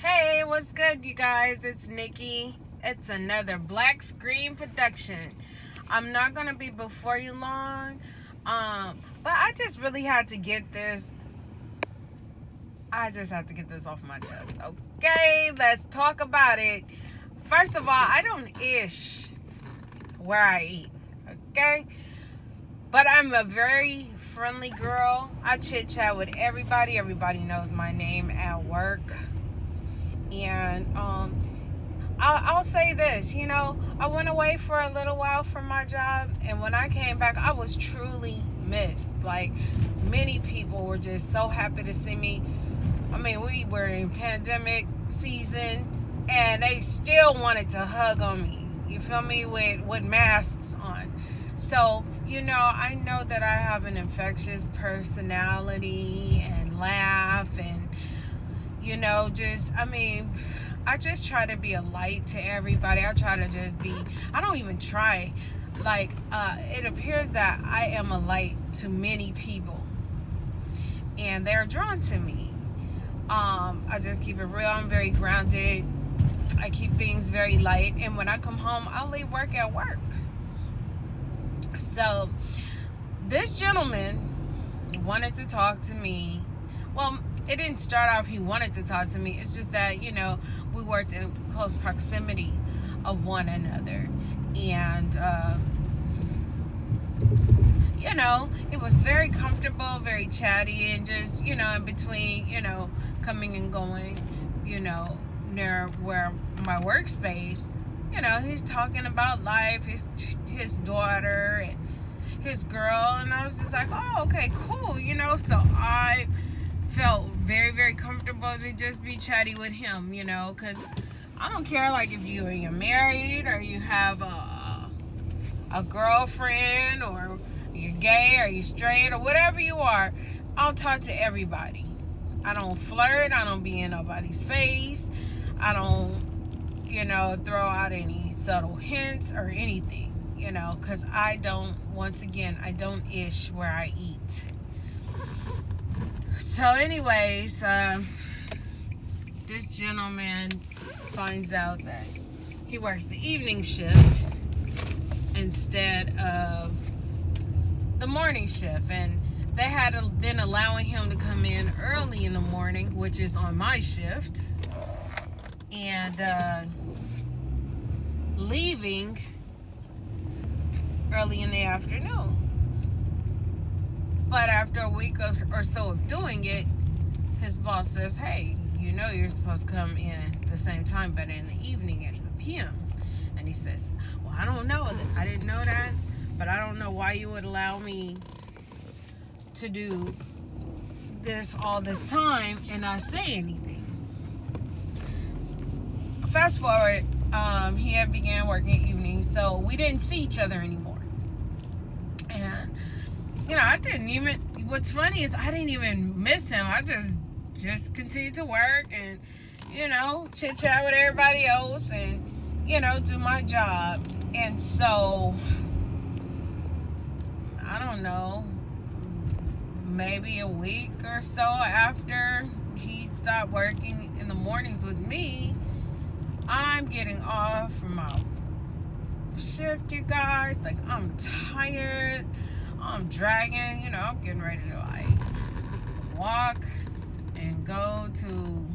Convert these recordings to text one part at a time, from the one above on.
Hey, what's good, you guys? It's Nikki. It's another Black Screen production. I'm not gonna be before you long, but I just really had to get this. I just have to get this off my chest. Okay, let's talk about it. First of all, I don't ish where I eat. Okay, but I'm a very friendly girl. I chit chat with everybody. Everybody knows my name at work. And I'll say this, I went away for a little while from my job, and when I came back, I was truly missed. Like, many people were just so happy to see me. I mean, we were in pandemic season, and they still wanted to hug on me. You feel me? With masks on. So, I know that I have an infectious personality and laugh and I just try to be a light to everybody. I try to just be, I don't even try. Like, it appears that I am a light to many people, and they're drawn to me. I just keep it real. I'm very grounded. I keep things very light, and when I come home, I'll leave work at work. So, this gentleman wanted to talk to me. Well, it didn't start off he wanted to talk to me. It's just that, we worked in close proximity of one another. And, it was very comfortable, very chatty, and just, in between, coming and going, near where my workspace, he's talking about life, his daughter, and his girl. And I was just like, oh, okay, cool, so I felt very, very comfortable to just be chatty with him, because I don't care, like, if you're married or you have a girlfriend, or you're gay or you're straight or whatever you are. I'll talk to everybody. I don't flirt. I don't be in nobody's face. I don't, throw out any subtle hints or anything, because I don't ish where I eat. So anyways, this gentleman finds out that he works the evening shift instead of the morning shift, and they had been allowing him to come in early in the morning, which is on my shift, and leaving early in the afternoon. But after a week or so of doing it, his boss says, hey, you're supposed to come in the same time, but in the evening at 8 p.m. And he says, well, I don't know. I didn't know that, but I don't know why you would allow me to do this all this time and not say anything. Fast forward, he had began working evenings, so we didn't see each other anymore. And what's funny is I didn't even miss him. I just continued to work and, chit chat with everybody else and, do my job. And so, I don't know, maybe a week or so after he stopped working in the mornings with me, I'm getting off from my shift, you guys. Like, I'm tired. I'm dragging, I'm getting ready to, like, walk and go to,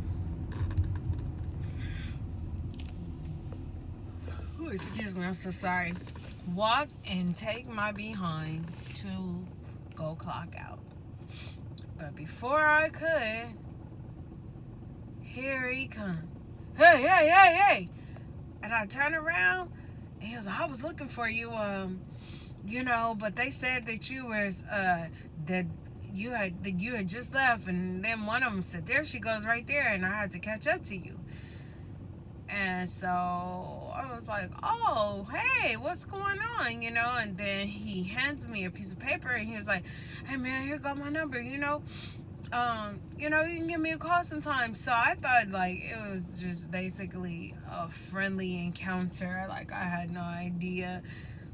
excuse me, I'm so sorry. Walk and take my behind to go clock out. But before I could, here he comes. Hey. And I turn around, and he was like, I was looking for you, but they said that you was that you had just left, and then one of them said, there she goes right there, and I had to catch up to you. And so I was like, oh, hey, what's going on, and then he hands me a piece of paper, and he was like, hey man, here got my number, you can give me a call sometime. So I thought, like, it was just basically a friendly encounter. Like, I had no idea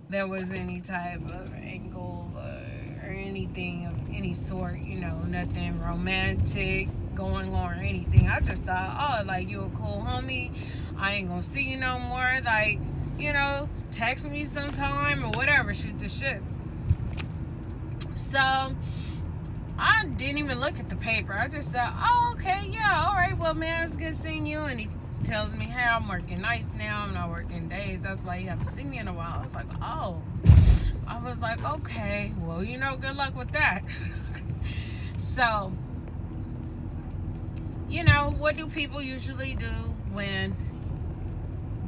there was any type of angle or anything of any sort, nothing romantic, going on or anything. I just thought, oh, like, you a cool homie. I ain't gonna see you no more. Like, text me sometime or whatever. Shoot the shit. So I didn't even look at the paper. I just said, oh, okay, yeah, all right. Well, man, it's good seeing you. And he tells me, hey, I'm working nights now. I'm not working days. That's why you haven't seen me in a while. I was like, oh. I was like, okay, well, good luck with that. So, what do people usually do when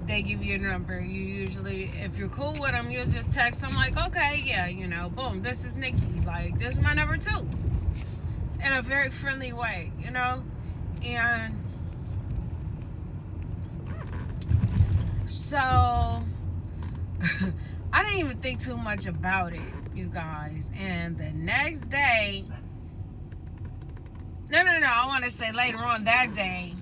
they give you a number? You usually, if you're cool with them, you'll just text them like, okay, yeah, boom, this is Nikki. Like, this is my number too. In a very friendly way, and so I didn't even think too much about it, you guys. And the next day, no, I want to say later on that day,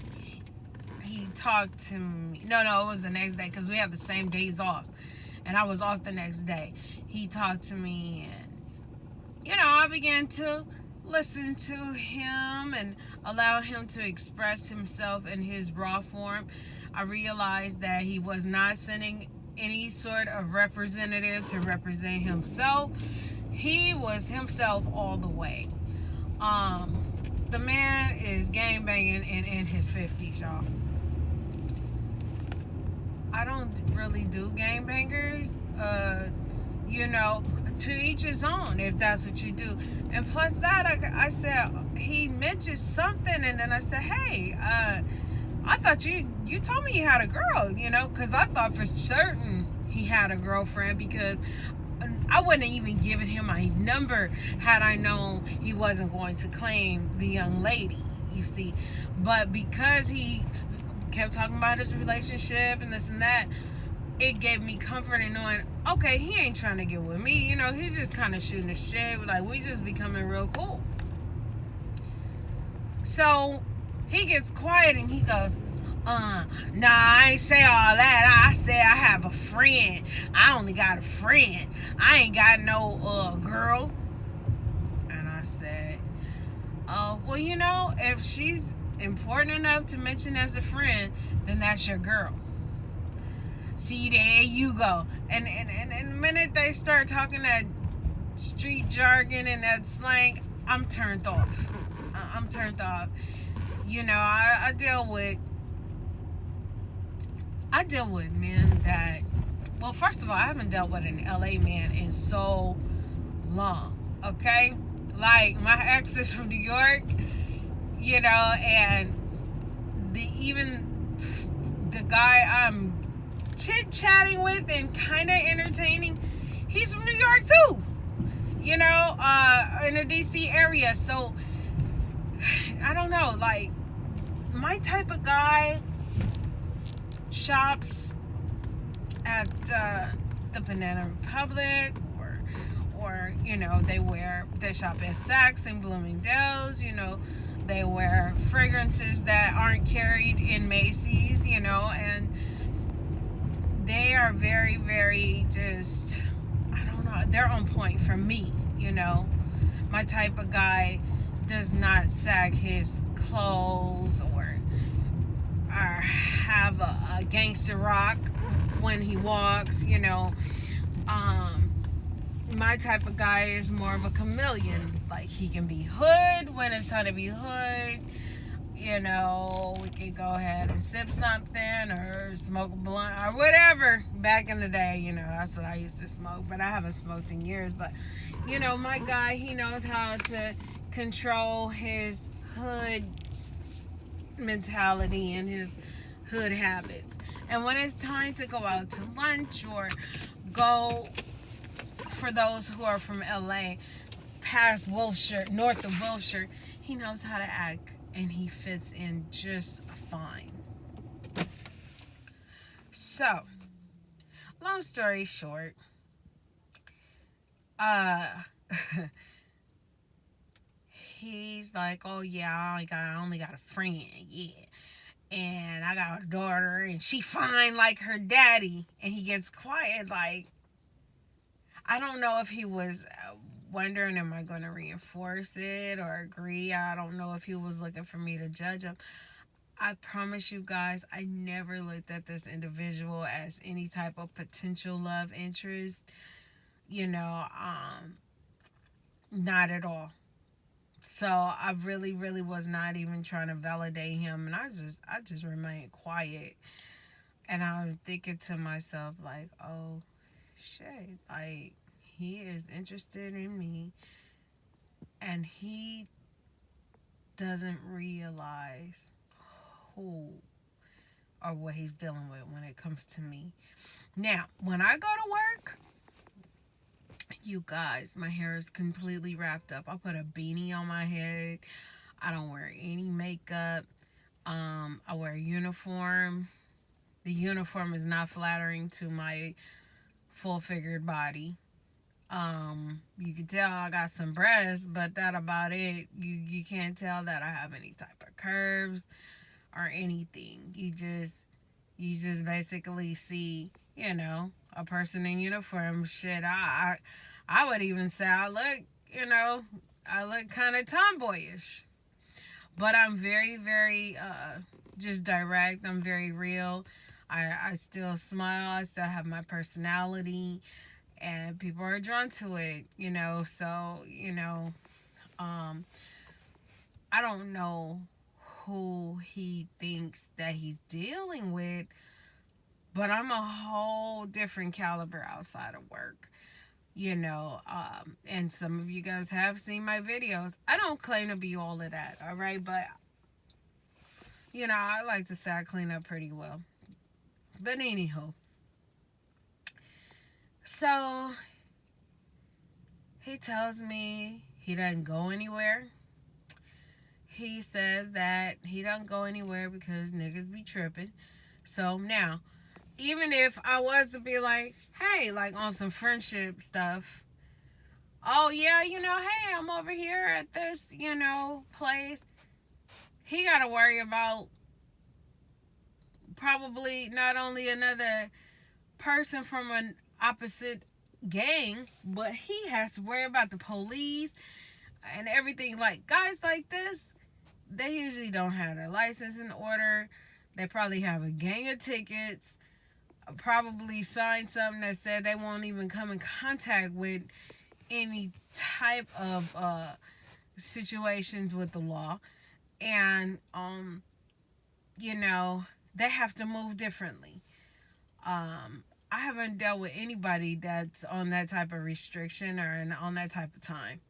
he talked to me. No, it was the next day because we had the same days off. And I was off the next day. He talked to me and, I began to listen to him and allow him to express himself in his raw form. I realized that he was not sending any sort of representative to represent himself. He was himself all the way. The man is gangbanging and in his 50s, y'all. I don't really do gangbangers. To each his own, if that's what you do. And plus that, I said, he mentioned something, and then I said, hey, I thought you told me you had a girl, because I thought for certain he had a girlfriend, because I wouldn't have even given him my number had I known he wasn't going to claim the young lady, you see. But because he kept talking about his relationship and this and that, it gave me comfort in knowing, okay, he ain't trying to get with me. He's just kind of shooting the shit. Like, we just becoming real cool. So he gets quiet and he goes, nah, I ain't say all that. I said I have a friend. I only got a friend. I ain't got no girl. And I said, well, if she's important enough to mention as a friend, then that's your girl. See, there you go. And the minute they start talking that street jargon and that slang, I'm turned off. I'm turned off. I deal with men that, well, first of all, I haven't dealt with an LA man in so long, okay? Like, my ex is from New York, and even the guy I'm chit-chatting with and kind of entertaining, he's from New York too, in the DC area. So I don't know, like, my type of guy shops at the Banana Republic, or they shop at Saks and Bloomingdale's. They wear fragrances that aren't carried in Macy's, and they are very, very just, I don't know, they're on point for me. My type of guy does not sag his clothes or have a gangster rock when he walks. My type of guy is more of a chameleon. Like, he can be hood when it's time to be hood. We can go ahead and sip something or smoke a blunt or whatever. Back in the day, that's what I used to smoke, but I haven't smoked in years. But my guy, he knows how to control his hood mentality and his hood habits. And when it's time to go out to lunch or go, for those who are from LA, past Wilshire, north of Wilshire, he knows how to act, and he fits in just fine. So, long story short, he's like, oh yeah, I only got a friend, yeah, and I got a daughter, and she fine like her daddy. And he gets quiet, like, I don't know if he was wondering, am I going to reinforce it or agree? I don't know if he was looking for me to judge him. I promise you guys, I never looked at this individual as any type of potential love interest. You know, not at all. So I really, really was not even trying to validate him, and I just remained quiet. And I'm thinking to myself, like, oh shit, like he is interested in me, and he doesn't realize who or what he's dealing with when it comes to me. Now, when I go to work, you guys, my hair is completely wrapped up. I put a beanie on my head. I don't wear any makeup. I wear a uniform. The uniform is not flattering to my full figured body. You can tell I got some breasts, but that about it. You can't tell that I have any type of curves or anything. You just basically see, a person in uniform. Shit, I would even say I look kind of tomboyish. But I'm very, very just direct. I'm very real. I still smile. I still have my personality, and people are drawn to it. So um, I don't know who he thinks that he's dealing with, but I'm a whole different caliber outside of work. And some of you guys have seen my videos. I don't claim to be all of that, all right? But I like to say I clean up pretty well. But anyhow, so he tells me he doesn't go anywhere. He says that he doesn't go anywhere because niggas be tripping. So now, even if I was to be like, hey, like on some friendship stuff, oh yeah, hey, I'm over here at this, place. He got to worry about probably not only another person from an opposite gang, but he has to worry about the police and everything. Like, guys like this, they usually don't have their license in order. They probably have a gang of tickets, probably signed something that said they won't even come in contact with any type of situations with the law. And they have to move differently. I haven't dealt with anybody that's on that type of restriction or on that type of time.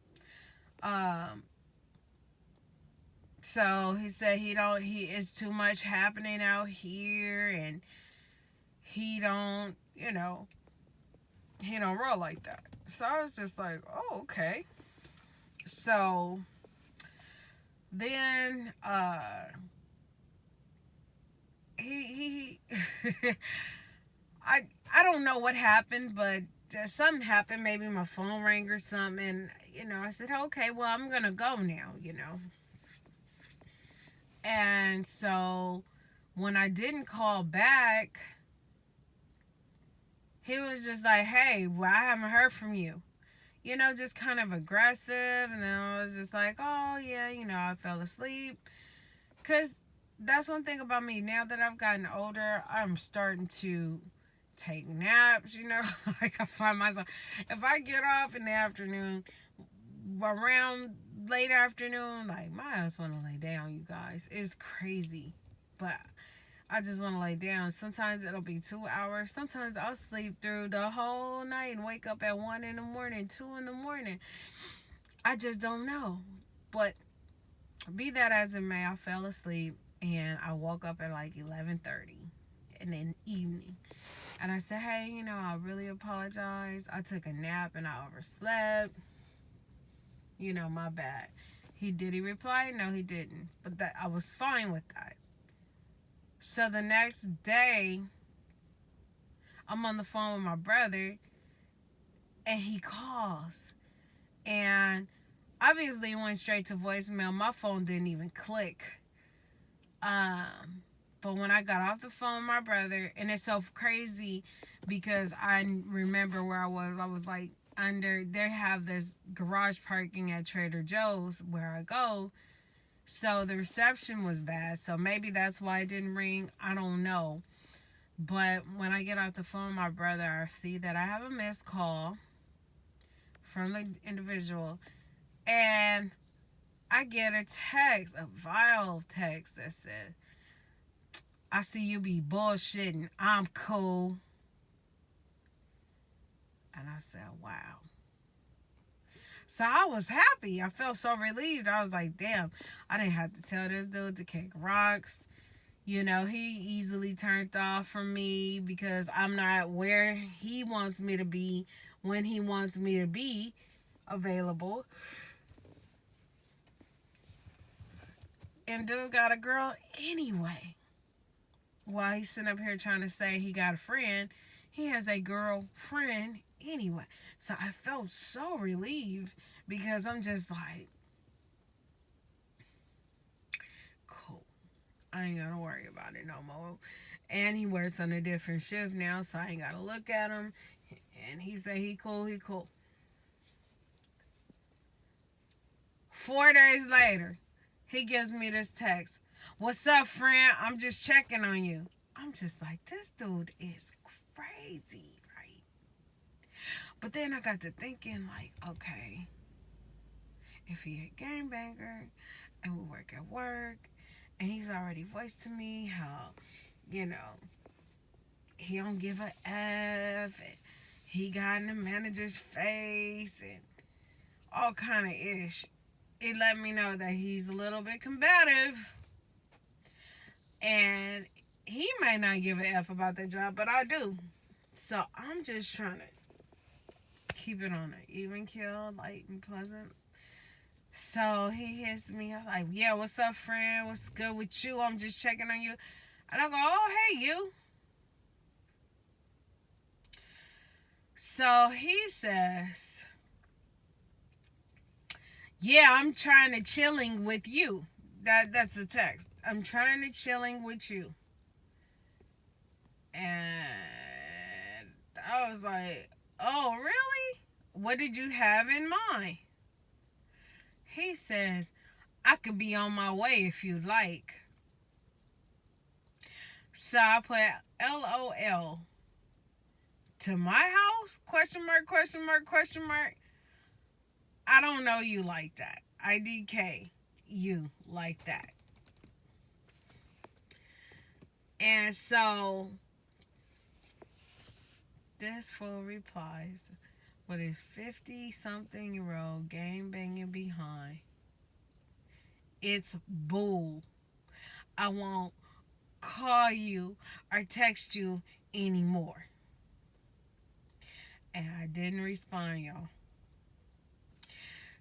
So he said he is too much happening out here, and he don't roll like that. So I was just like, oh, okay. So then he I don't know what happened, but something happened. Maybe my phone rang or something. And, I said, okay, well, I'm going to go now. And so when I didn't call back, he was just like, hey, well, I haven't heard from you. Just kind of aggressive. And then I was just like, oh, yeah, I fell asleep. Because that's one thing about me. Now that I've gotten older, I'm starting to take naps. Like, I find myself, if I get off in the afternoon, around late afternoon, like, my ass want to lay down, you guys. It's crazy. But I just want to lay down. Sometimes it'll be 2 hours. Sometimes I'll sleep through the whole night and wake up at 1 in the morning, 2 in the morning. I just don't know. But be that as it may, I fell asleep and I woke up at like 11:30 in the evening. And I said, hey, I really apologize. I took a nap and I overslept. My bad. Did he reply? No, he didn't. But that I was fine with that. So the next day, I'm on the phone with my brother, and he calls. And obviously it went straight to voicemail. My phone didn't even click. But when I got off the phone with my brother, and it's so crazy because I remember where I was. I was like they have this garage parking at Trader Joe's where I go. So the reception was bad. So maybe that's why it didn't ring. I don't know. But when I get off the phone, my brother, I see that I have a missed call from an individual. And I get a text, a vile text that said, I see you be bullshitting. I'm cool. And I said, wow. So I was happy. I felt so relieved. I was like, damn, I didn't have to tell this dude to kick rocks. You know, he easily turned off from me because I'm not where he wants me to be when he wants me to be available. And dude got a girl anyway. While he's sitting up here trying to say he got a friend, he has a girlfriend anyway. So I felt so relieved because I'm just like, cool. I ain't gotta worry about it no more. And he works on a different shift now, so I ain't gotta look at him. And he said he cool, he cool. 4 days later, he gives me this text. What's up, friend? I'm just checking on you. I'm just like, this dude is crazy, right? But then I got to thinking, like, okay, if he a gangbanger and we work at work and he's already voiced to me how, you know, he don't give a F and he got in the manager's face and all kind of ish. It let me know that he's a little bit combative. And he might not give a F about that job, but I do. So I'm just trying to keep it on an even keel, light and pleasant. So he hits me. I'm like, yeah, what's up, friend? What's good with you? I'm just checking on you. And I go, oh, hey, you. So he says, yeah, I'm trying to chilling with you. That's a text. I'm trying to chilling with you. And I was like, oh, really? What did you have in mind? He says, I could be on my way if you'd like. So I put LOL. To my house? Question mark, question mark, question mark. I don't know you like that. IDK you like that. And so this fool replies with his 50-something-year-old game banging behind. It's bull. I won't call you or text you anymore. And I didn't respond, y'all.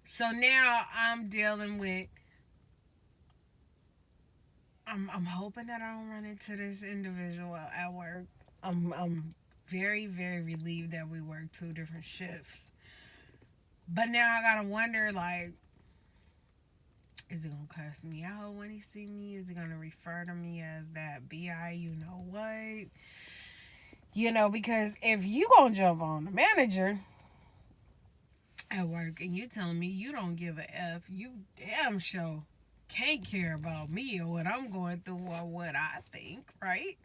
So now I'm dealing with, I'm hoping that I don't run into this individual at work. I'm very, very relieved that we work 2 different shifts. But now I gotta wonder, like, is he gonna cuss me out when he see me? Is he gonna refer to me as that BI you know what? You know, because if you gonna jump on the manager at work and you telling me you don't give a F, you damn sure can't care about me or what I'm going through or what I think, right?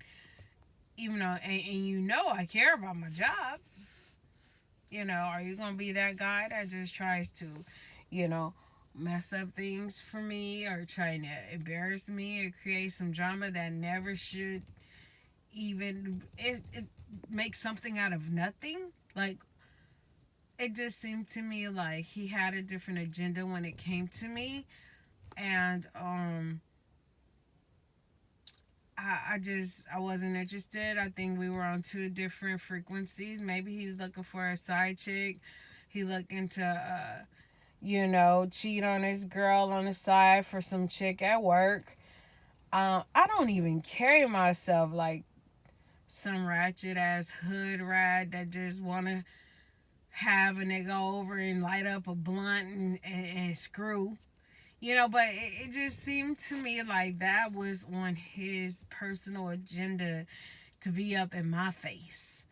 Even though, and you know I care about my job. You know, are you going to be that guy that just tries to, you know, mess up things for me or trying to embarrass me or create some drama that never should even, it makes something out of nothing? Like, it just seemed to me like he had a different agenda when it came to me. And, I wasn't interested. I think we were on 2 different frequencies. Maybe he's looking for a side chick. He looking to, you know, cheat on his girl on the side for some chick at work. I don't even carry myself like some ratchet ass hood rat that just want to have a nigga over and light up a blunt and screw. You know, but it just seemed to me like that was on his personal agenda to be up in my face.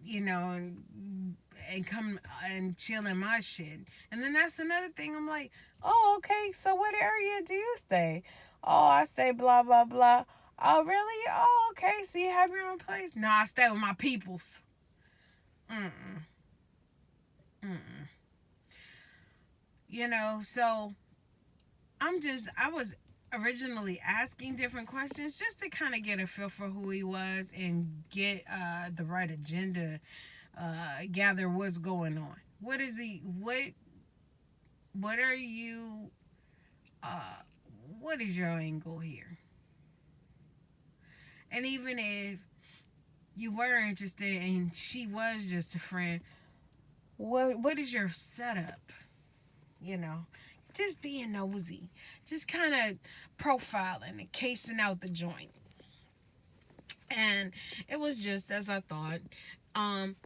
and come and chill in my shit. And then that's another thing. I'm like, oh, okay, so what area do you stay? Oh, I stay blah, blah, blah. Oh, really? Oh, okay, so you have your own place? No, I stay with my peoples. Mm-mm. Mm-mm. So I was originally asking different questions just to kind of get a feel for who he was and get the right agenda, gather what's going on. What is he? What are you? Uh, what is your angle here? And even if you were interested and she was just a friend, what is your setup? You know, just being nosy, just kind of profiling and casing out the joint. And it was just as I thought. Um,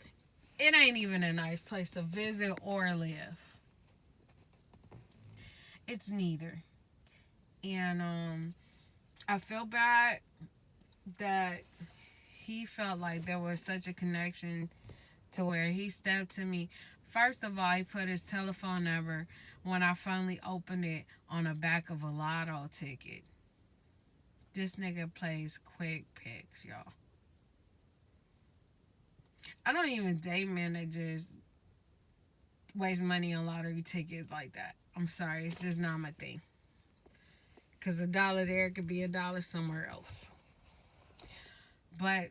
it ain't even a nice place to visit or live. It's neither. And I feel bad that he felt like there was such a connection to where he stepped to me. First of all, he put his telephone number when I finally opened it on the back of a lotto ticket. This nigga plays quick picks, y'all. I don't even date men that just waste money on lottery tickets like that. I'm sorry, it's just not my thing. Because a dollar there could be a dollar somewhere else. But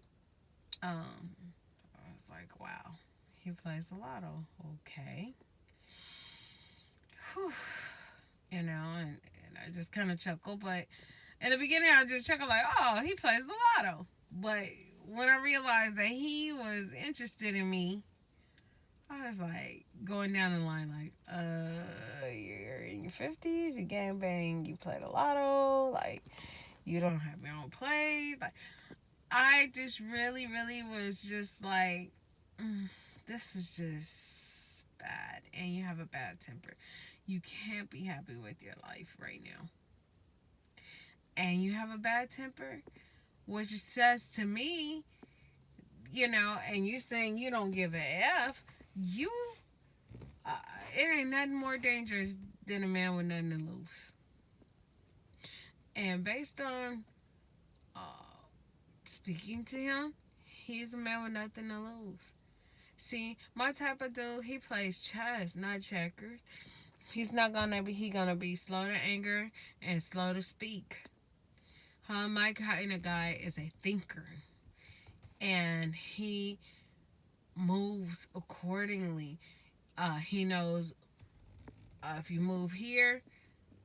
I was like, wow, he plays a lotto. Okay. Whew. And I just kind of chuckled. But in the beginning, I just chuckled like, oh, he plays the lotto. But when I realized that he was interested in me, I was like going down the line like, you're in your 50s, you gangbang, you play the lotto, like, you don't have your own place. Like, I just really, really was just like, this is just bad. And you have a bad temper. You can't be happy with your life right now. And you have a bad temper, which says to me, and you saying you don't give a F, you, it ain't nothing more dangerous than a man with nothing to lose. And based on speaking to him, he's a man with nothing to lose. See, my type of dude, he plays chess, not checkers. He gonna be slow to anger and slow to speak. My kind of guy is a thinker, and he moves accordingly. He knows if you move here,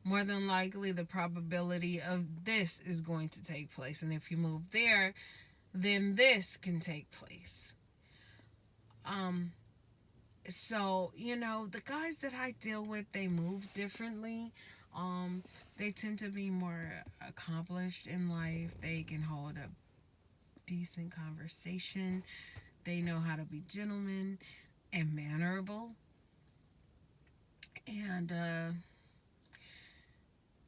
more than likely the probability of this is going to take place, and if you move there, then this can take place. So the guys that I deal with, they move differently. They tend to be more accomplished in life. They can hold a decent conversation. They know how to be gentlemen and mannerable. And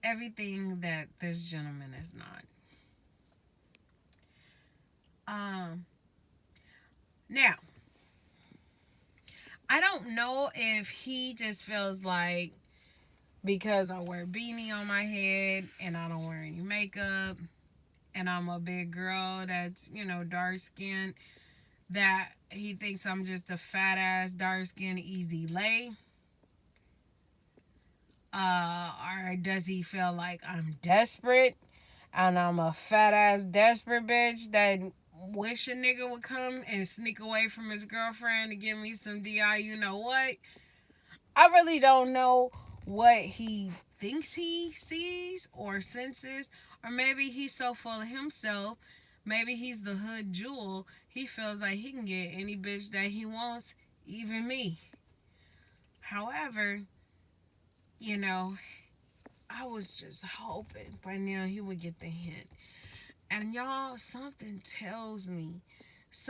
everything that this gentleman is not. Now, I don't know if he just feels like because I wear a beanie on my head and I don't wear any makeup and I'm a big girl that's, dark skinned, that he thinks I'm just a fat ass, dark skinned, easy lay. Or does he feel like I'm desperate and I'm a fat ass desperate bitch that wish a nigga would come and sneak away from his girlfriend to give me some DI, you know what? I really don't know what he thinks he sees or senses, or maybe he's so full of himself, maybe he's the hood jewel, he feels like he can get any bitch that he wants, even me. However, I was just hoping by now he would get the hint. And y'all, something tells me this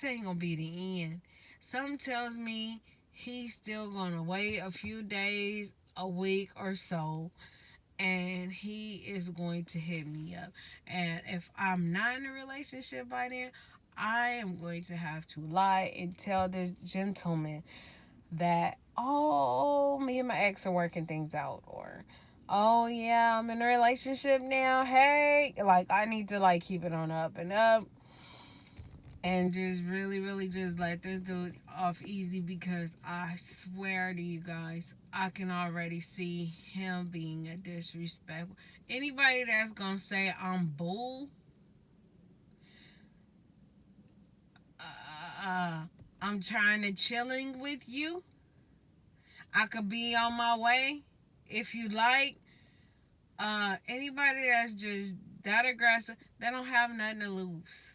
ain't gonna be the end. Something tells me he's still gonna wait a few days, a week or so, and he is going to hit me up. And if I'm not in a relationship by then, I am going to have to lie and tell this gentleman that, oh, me and my ex are working things out, or, oh yeah, I'm in a relationship now, hey, like, I need to, like, keep it on up and up, and just really just let this dude off easy, because I swear to you guys, I can already see him being a disrespectful. Anybody that's gonna say I'm bull, I'm trying to chilling with you, I could be on my way if you like. Anybody that's just that aggressive, they don't have nothing to lose.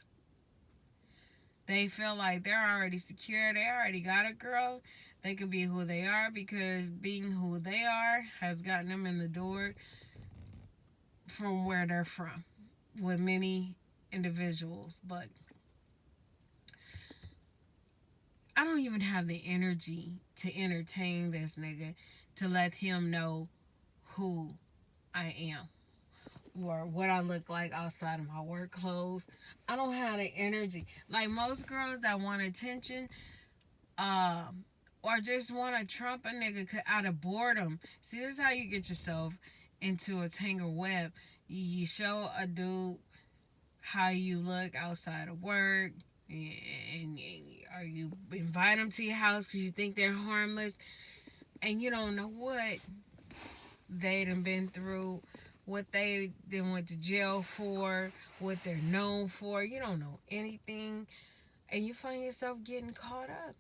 They feel like they're already secure. They already got a girl. They could be who they are, because being who they are has gotten them in the door from where they're from with many individuals. But I don't even have the energy to entertain this nigga, to let him know who I am or what I look like outside of my work clothes. I don't have the energy. Like most girls that want attention, or just want to trump a nigga out of boredom. See, this is how you get yourself into a tangled web. You show a dude how you look outside of work, and or you invite them to your house because you think they're harmless, and you don't know what they done been through, what they then went to jail for, what they're known for. You don't know anything, and you find yourself getting caught up.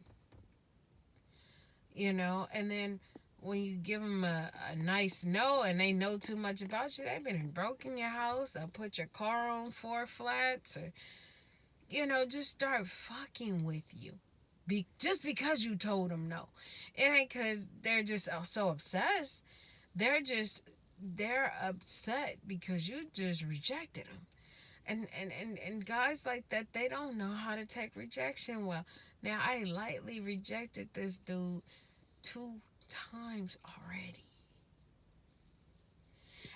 And then when you give them a nice no, and they know too much about you, they've been and broken your house, or put your car on 4 flats, or just start fucking with you, just because you told them no. It ain't because they're just so obsessed. They're upset because you just rejected them. And guys like that, they don't know how to take rejection well. Now, I lightly rejected this dude 2 times already.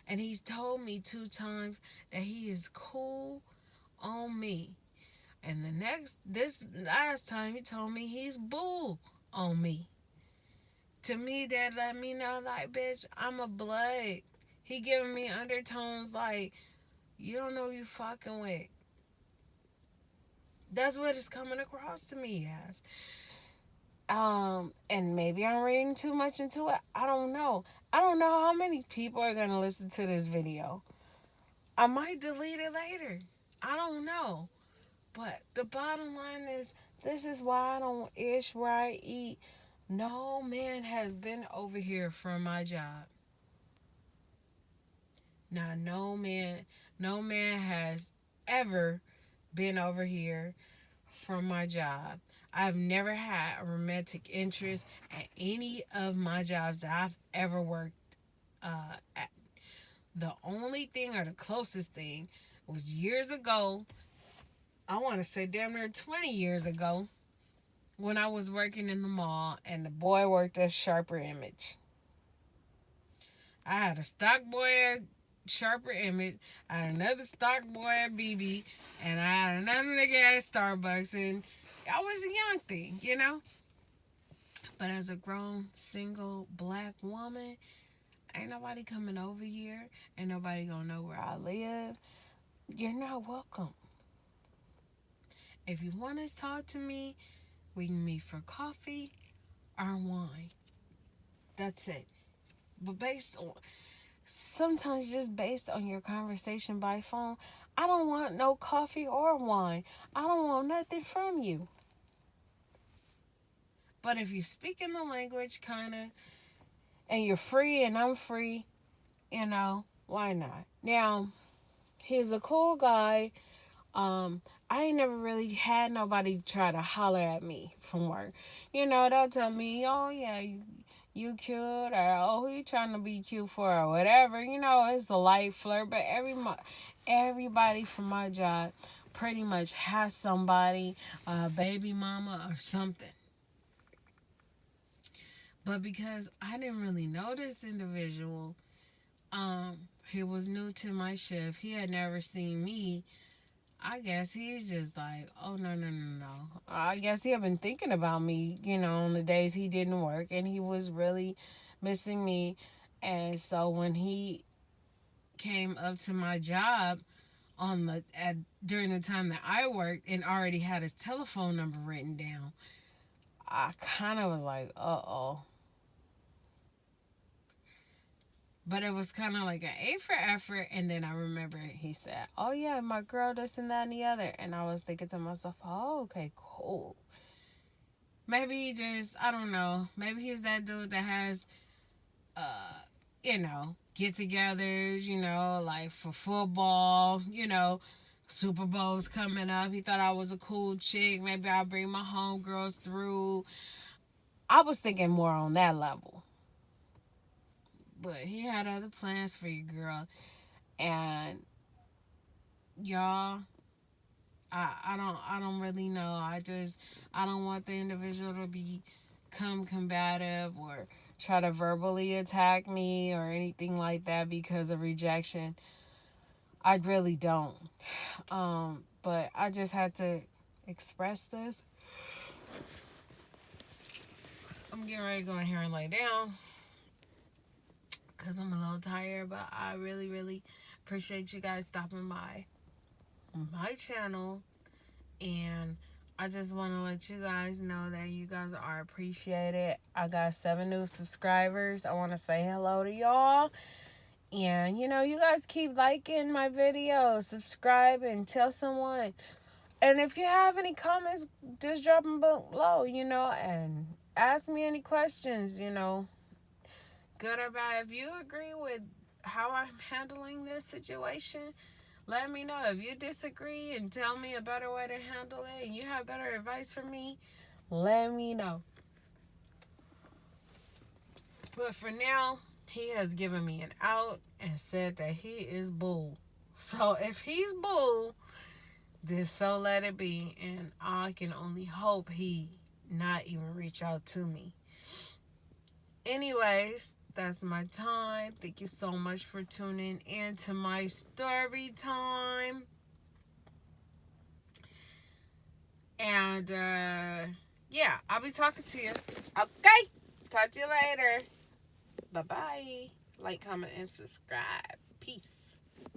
And he's told me 2 times that he is cool on me. And this last time, he told me he's bull on me. To me, that let me know, like, bitch, I'm a blood. He giving me undertones like, you don't know who you fucking with. That's what it's coming across to me as. And maybe I'm reading too much into it. I don't know. I don't know how many people are going to listen to this video. I might delete it later. I don't know. But the bottom line is, this is why I don't ish where I eat. No man has been over here from my job. Now, no man has ever been over here from my job. I've never had a romantic interest at any of my jobs that I've ever worked at. The only thing, or the closest thing, was years ago. I want to say damn near 20 years ago, when I was working in the mall and the boy worked at Sharper Image. I had a stock boy at Sharper Image, I had another stock boy at BB, and I had another nigga at Starbucks, and I was a young thing. But as a grown, single, black woman, ain't nobody coming over here. Ain't nobody gonna know where I live. You're not welcome. If you want to talk to me, we can meet for coffee or wine. That's it. But sometimes just based on your conversation by phone, I don't want no coffee or wine. I don't want nothing from you. But if you speak in the language, kind of, and you're free and I'm free, why not? Now, he's a cool guy. I ain't never really had nobody try to holler at me from work. They'll tell me, oh, yeah, you cute, or, oh, who you trying to be cute for, or whatever. It's a light flirt, but everybody from my job pretty much has somebody, baby mama or something. But because I didn't really know this individual, he was new to my shift. He had never seen me I guess he's just like, oh, no, no, no, no. I guess he had been thinking about me, on the days he didn't work, and he was really missing me. And so when he came up to my job during the time that I worked and already had his telephone number written down, I kind of was like, uh-oh. But it was kind of like an A for effort. And then I remember he said, oh, yeah, my girl, this and that and the other. And I was thinking to myself, oh, okay, cool. Maybe he just, I don't know. Maybe he's that dude that has, get-togethers, like for football, Super Bowl's coming up. He thought I was a cool chick. Maybe I'll bring my homegirls through. I was thinking more on that level. But he had other plans for you, girl. And y'all, I don't really know. I don't want the individual to become combative or try to verbally attack me or anything like that because of rejection. I really don't. But I just had to express this. I'm getting ready to go in here and lay down because I'm a little tired, but I really, really appreciate you guys stopping by my channel. And I just want to let you guys know that you guys are appreciated. I got 7 new subscribers. I want to say hello to y'all. And, you guys keep liking my videos, subscribe, and tell someone. And if you have any comments, just drop them below, and ask me any questions, good or bad. If you agree with how I'm handling this situation, let me know. If you disagree and tell me a better way to handle it and you have better advice for me, let me know. But for now, he has given me an out and said that he is bull. So if he's bull, then so let it be. And I can only hope he not even reach out to me. Anyways, that's my time. Thank you so much for tuning in to my story time. And yeah, I'll be talking to you. Okay, talk to you later. Bye-bye. Like, comment, and subscribe. Peace.